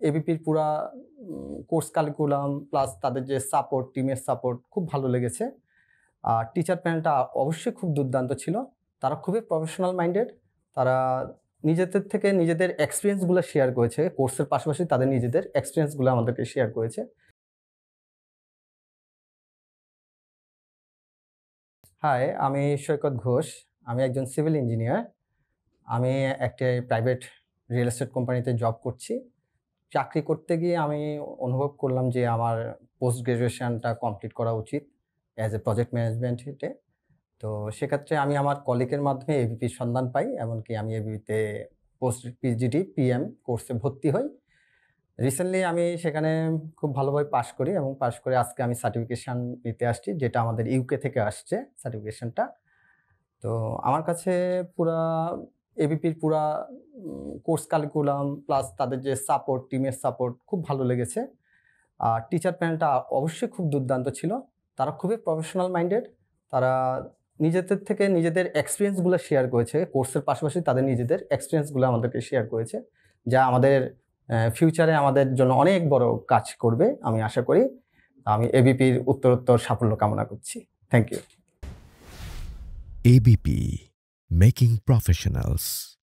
এবিপির পুরা course curriculum plus তাদের যে সাপোর্ট, টিমের সাপোর্ট খুব ভালো লেগেছে। আর টিচার প্যানেলটা অবশ্যই খুব দুর্দান্ত ছিল। তারা খুবই প্রফেশনাল মাইন্ডেড। তারা নিজেদের থেকে নিজেদের এক্সপেরিয়েন্সগুলো শেয়ার করেছে। কোর্সের পাশাপাশি তাদের নিজেদের এক্সপেরিয়েন্সগুলো আমাদেরকে শেয়ার করেছে। হাই, আমি সৈকত ঘোষ। আমি একজন সিভিল ইঞ্জিনিয়ার। আমি একটা প্রাইভেট রিয়েল এস্টেট কোম্পানিতে জব করছি। চাকরি করতে গিয়ে আমি অনুভব করলাম যে আমার পোস্ট গ্র্যাজুয়েশনটা কমপ্লিট করা উচিত অ্যাজ এ প্রজেক্ট ম্যানেজমেন্টে। তো সেক্ষেত্রে আমি আমার কলিগের মাধ্যমে এবিপির সন্ধান পাই। এমনকি আমি এবিপিতে পোস্ট পিজিডি, পিএম কোর্সে ভর্তি হই। রিসেন্টলি আমি সেখানে খুব ভালোভাবে পাস করি এবং পাস করে আজকে আমি সার্টিফিকেশন নিতে আসছি, যেটা আমাদের ইউকে থেকে আসছে সার্টিফিকেশনটা। তো আমার কাছে পুরা এবিপির পুরা কোর্স কারিকুলাম প্লাস তাদের যে সাপোর্ট, টিমের সাপোর্ট খুব ভালো লেগেছে। আর টিচার প্যানেলটা অবশ্যই খুব দুর্দান্ত ছিল। তারা খুবই প্রফেশনাল মাইন্ডেড। তারা নিজেদের থেকে নিজেদের এক্সপেরিয়েন্সগুলো শেয়ার করেছে। কোর্সের পাশাপাশি তাদের নিজেদের এক্সপেরিয়েন্সগুলো আমাদেরকে শেয়ার করেছে। যা আমাদের ফিউচারে আমাদের জন্য অনেক বড় কাজ করবে আমি আশা করি। আমি এবিপির উত্তরোত্তর সাফল্য কামনা করছি। Thank you. ABP, Making Professionals.